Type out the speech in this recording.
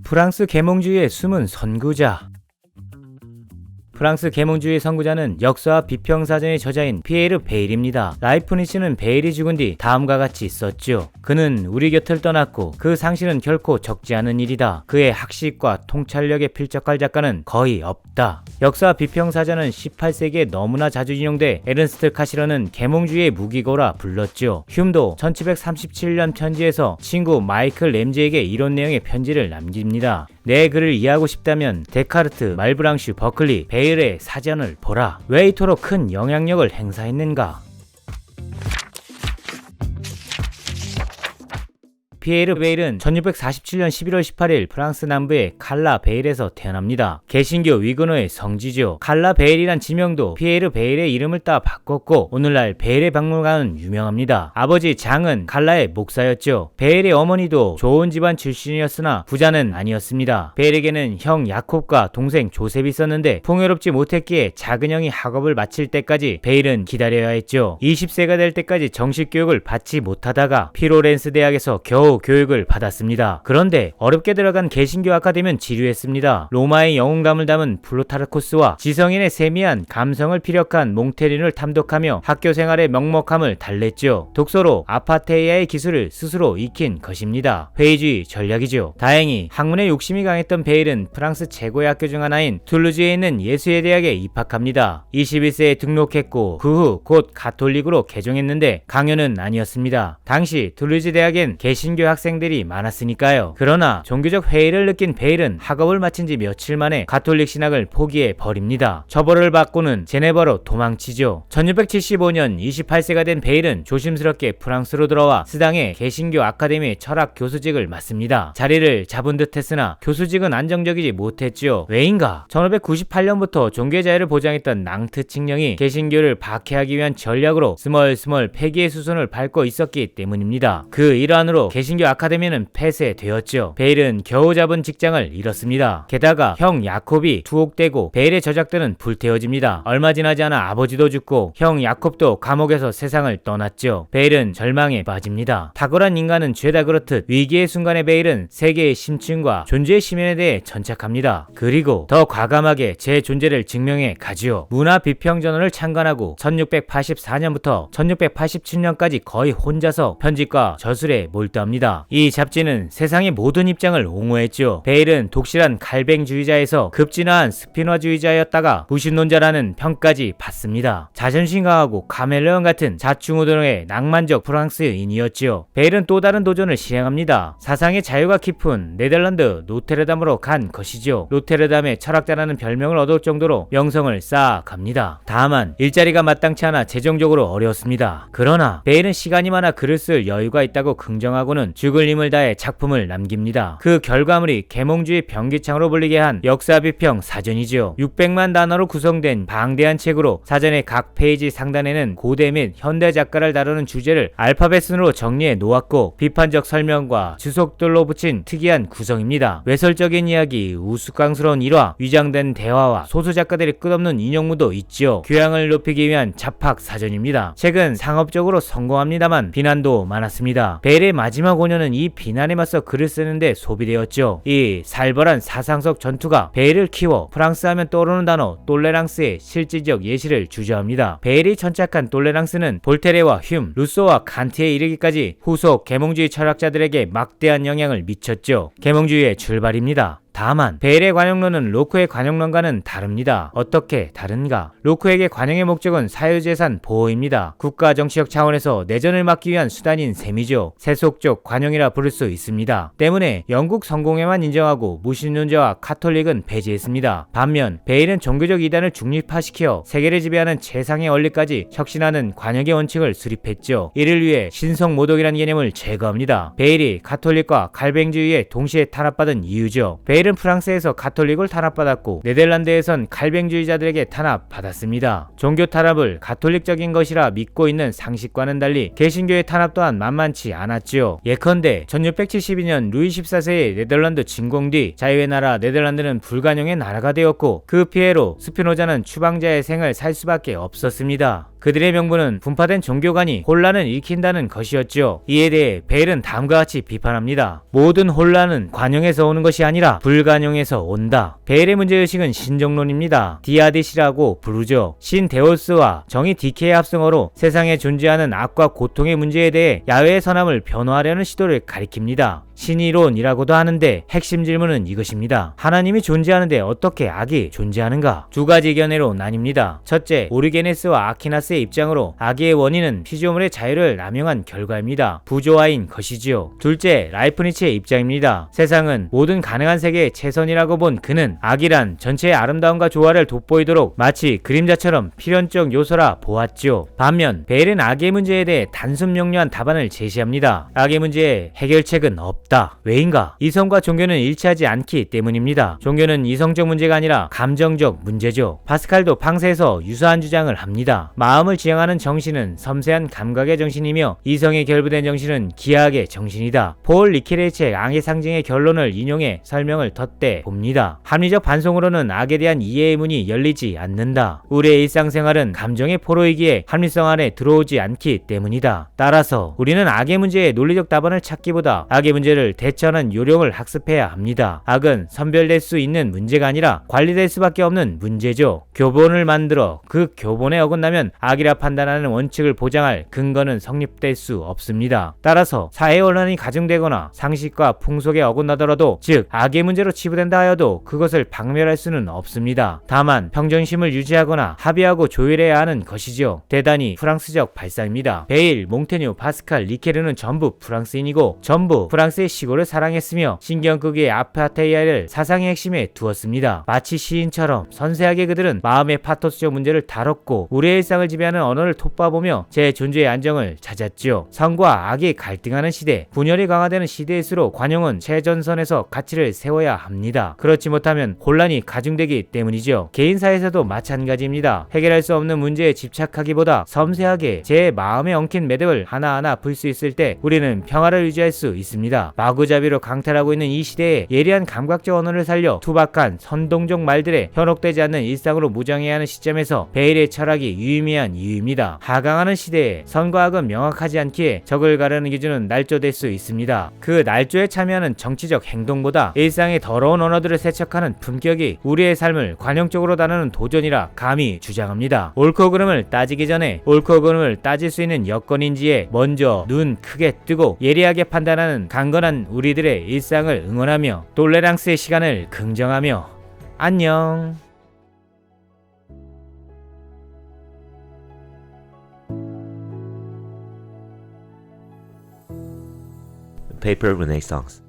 프랑스 계몽주의의 숨은 선구자. 프랑스 계몽주의 선구자는 역사와 비평사전의 저자인 피에르 베일입니다. 라이프니츠는 베일이 죽은 뒤 다음과 같이 썼죠. 그는 우리 곁을 떠났고 그 상실은 결코 적지 않은 일이다. 그의 학식과 통찰력에 필적할 작가는 거의 없다. 역사와 비평사전은 18세기에 너무나 자주 인용돼 에른스트 카시러는 계몽주의의 무기고라 불렀죠. 흉도 1737년 편지에서 친구 마이클 램지에게 이런 내용의 편지를 남깁니다. 내 글을 이해하고 싶다면 데카르트, 말브랑슈, 버클리, 베일의 사전을 보라. 왜 이토록 큰 영향력을 행사했는가? 피에르 베일은 1647년 11월 18일 프랑스 남부의 칼라 베일에서 태어납니다. 개신교 위그노의 성지죠. 칼라 베일이란 지명도 피에르 베일의 이름을 따 바꿨고 오늘날 베일의 박물관은 유명합니다. 아버지 장은 칼라의 목사였죠. 베일의 어머니도 좋은 집안 출신이었으나 부자는 아니었습니다. 베일에게는 형 야콥과 동생 조셉이 있었는데 풍요롭지 못했기에 작은 형이 학업을 마칠 때까지 베일은 기다려야 했죠. 20세가 될 때까지 정식 교육을 받지 못하다가 피로렌스 대학에서 겨우 교육을 받았습니다. 그런데 어렵게 들어간 개신교 아카데미는 지루했습니다. 로마의 영웅감을 담은 플루타르코스와 지성인의 세미한 감성을 피력한 몽테린을 탐독하며 학교 생활의 먹먹함을 달랬죠. 독서로 아파테이아의 기술을 스스로 익힌 것입니다. 회의주의 전략이죠. 다행히 학문에 욕심이 강했던 베일은 프랑스 최고의 학교 중 하나인 툴루즈에 있는 예수의 대학에 입학합니다. 21세에 등록했고 그 후 곧 가톨릭으로 개종했는데 강요는 아니었습니다. 당시 툴루즈 대학엔 개신교 학생들이 많았으니까요. 그러나 종교적 회의를 느낀 베일은 학업을 마친 지 며칠 만에 가톨릭 신학을 포기해 버립니다. 처벌을 받고는 제네바로 도망치죠. 1675년 28세가 된 베일은 조심스럽게 프랑스로 들어와 스당의 개신교 아카데미 철학 교수직을 맡습니다. 자리를 잡은 듯 했으나 교수직은 안정적이지 못했죠. 왜인가? 1598년부터 종교의 자유를 보장했던 낭트 칙령이 개신교를 박해하기 위한 전략으로 스멀스멀 폐기의 수순을 밟고 있었기 때문입니다. 그 일환으로 개신교 아카데미는 폐쇄되었죠. 베일은 겨우 잡은 직장을 잃었습니다. 게다가 형 야콥이 투옥되고 베일의 저작들은 불태워집니다. 얼마 지나지 않아 아버지도 죽고 형 야콥도 감옥에서 세상을 떠났죠. 베일은 절망에 빠집니다. 탁월한 인간은 죄다 그렇듯 위기의 순간에 베일은 세계의 심층과 존재의 심연에 대해 전착합니다. 그리고 더 과감하게 제 존재를 증명해 가지요. 문화 비평전원을 창간하고 1684년부터 1687년까지 거의 혼자서 편집과 저술에 몰두합니다. 이 잡지는 세상의 모든 입장을 옹호했죠. 베일은 독실한 칼뱅주의자에서 급진화한 스피너주의자였다가 무신론자라는 평까지 받습니다. 자존심 강하고 카멜레온 같은 자충우동의 낭만적 프랑스인이었지요. 베일은 또 다른 도전을 시행합니다. 사상의 자유가 깊은 네덜란드 노테르담으로 간 것이죠. 노테르담의 철학자라는 별명을 얻을 정도로 명성을 쌓아갑니다. 다만 일자리가 마땅치 않아 재정적으로 어려웠습니다. 그러나 베일은 시간이 많아 글을 쓸 여유가 있다고 긍정하고는 죽을 힘을 다해 작품을 남깁니다. 그 결과물이 계몽주의 변기창으로 불리게 한 역사비평 사전이지요. 600만 단어로 구성된 방대한 책으로 사전의 각 페이지 상단에는 고대 및 현대 작가를 다루는 주제를 알파벳 순으로 정리해 놓았고 비판적 설명과 주석들로 붙인 특이한 구성입니다. 외설적인 이야기, 우스꽝스러운 일화, 위장된 대화와 소수 작가들의 끝없는 인용문도 있지요. 교양을 높이기 위한 잡학 사전입니다. 책은 상업적으로 성공합니다만 비난도 많았습니다. 베일의 마지막 5년은 이 비난에 맞서 글을 쓰는데 소비되었죠. 이 살벌한 사상적 전투가 베일을 키워 프랑스 하면 떠오르는 단어 똘레랑스의 실질적 예시를 주저합니다. 베일이 천착한 똘레랑스는 볼테레와 흉, 루소와 칸트에 이르기까지 후속 계몽주의 철학자들에게 막대한 영향을 미쳤죠. 계몽주의의 출발입니다. 다만 베일의 관용론은 로크의 관용론과는 다릅니다. 어떻게 다른가? 로크에게 관용의 목적은 사유재산 보호입니다. 국가 정치적 차원에서 내전을 막기 위한 수단인 셈이죠. 세속적 관용이라 부를 수 있습니다. 때문에 영국 성공회만 인정하고 무신론자와 카톨릭은 배제했습니다. 반면 베일은 종교적 이단을 중립화시켜 세계를 지배하는 최상의 원리까지 혁신하는 관용의 원칙을 수립했죠. 이를 위해 신성모독이라는 개념을 제거합니다. 베일이 카톨릭과 칼뱅주의에 동시에 탄압받은 이유죠. 베일은 프랑스에서 가톨릭을 탄압받았고 네덜란드에선 칼뱅주의자들에게 탄압받았습니다. 종교 탄압을 가톨릭적인 것이라 믿고 있는 상식과는 달리 개신교의 탄압 또한 만만치 않았지요. 예컨대 1672년 루이 14세의 네덜란드 진공 뒤 자유의 나라 네덜란드는 불관용의 나라가 되었고 그 피해로 스피노자는 추방자의 생을 살 수밖에 없었습니다. 그들의 명분은 분파된 종교관이 혼란을 일으킨다는 것이었죠. 이에 대해 베일은 다음과 같이 비판합니다. 모든 혼란은 관용에서 오는 것이 아니라 불관용에서 온다. 베일의 문제의식은 신정론입니다. 디아디시라고 부르죠. 신 데오스와 정의 디케의 합성어로 세상에 존재하는 악과 고통의 문제에 대해 야훼의 선함을 변호하려는 시도를 가리킵니다. 신이론이라고도 하는데 핵심 질문은 이것입니다. 하나님이 존재하는데 어떻게 악이 존재하는가? 두 가지 견해로 나뉩니다. 첫째, 오르게네스와 아퀴나스의 입장으로 악의 원인은 피조물의 자유를 남용한 결과입니다. 부조화인 것이지요. 둘째, 라이프니츠의 입장입니다. 세상은 모든 가능한 세계의 최선이라고 본 그는 악이란 전체의 아름다움과 조화를 돋보이도록 마치 그림자처럼 필연적 요소라 보았지요. 반면 베일은 악의 문제에 대해 단순 명료한 답안을 제시합니다. 악의 문제에 해결책은 없다. 왜인가? 이성과 종교는 일치하지 않기 때문입니다. 종교는 이성적 문제가 아니라 감정적 문제죠. 파스칼도 팡세에서 유사한 주장을 합니다. 마음을 지향하는 정신은 섬세한 감각의 정신이며 이성에 결부된 정신은 기하학의 정신이다. 폴 리케레의 책 악의 상징의 결론을 인용해 설명을 덧대 봅니다. 합리적 반송으로는 악에 대한 이해의 문이 열리지 않는다. 우리의 일상생활은 감정의 포로이기에 합리성 안에 들어오지 않기 때문이다. 따라서 우리는 악의 문제에 논리적 답안을 찾기보다 악의 문제를 대처하는 요령을 학습해야 합니다. 악은 선별될 수 있는 문제가 아니라 관리될 수밖에 없는 문제죠. 교본을 만들어 그 교본에 어긋나면 악이라 판단하는 원칙을 보장할 근거는 성립될 수 없습니다. 따라서 사회 혼란이 가중되거나 상식과 풍속에 어긋나더라도, 즉 악의 문제로 치부된다 하여도 그것을 박멸할 수는 없습니다. 다만 평정심을 유지하거나 합의하고 조율해야 하는 것이죠. 대단히 프랑스적 발상입니다. 베일, 몽테뉴, 파스칼, 리케르는 전부 프랑스인이고 전부 프랑스의 시골을 사랑했으며 신경극의 아파테이아를 사상의 핵심에 두었습니다. 마치 시인처럼 선세하게 그들은 마음의 파토스적 문제를 다뤘고 우리의 일상을 지배하는 언어를 톱봐보며 제 존재의 안정을 찾았지요. 성과 악이 갈등하는 시대, 분열이 강화되는 시대일수록 관용은 최전선에서 가치를 세워야 합니다. 그렇지 못하면 혼란이 가중되기 때문이죠. 개인사에서도 마찬가지입니다. 해결할 수 없는 문제에 집착하기보다 섬세하게 제 마음에 엉킨 매듭을 하나하나 풀 수 있을 때 우리는 평화를 유지할 수 있습니다. 마구잡이로 강탈하고 있는 이 시대에 예리한 감각적 언어를 살려 투박한 선동적 말들에 현혹되지 않는 일상으로 무장해야 하는 시점에서 베일의 철학이 유의미한 이유입니다. 하강하는 시대에 선과 악은 명확하지 않기에 적을 가르는 기준은 날조될 수 있습니다. 그 날조에 참여하는 정치적 행동보다 일상의 더러운 언어들을 세척하는 품격이 우리의 삶을 관용적으로 다루는 도전이라 감히 주장합니다. 옳고 그름을 따지기 전에 옳고 그름을 따질 수 있는 여건인지에 먼저 눈 크게 뜨고 예리하게 판단하는 강건한 우리들의 일상을 응원하며 톨레랑스의 시간을 긍정하며 안녕. Paper Renaissance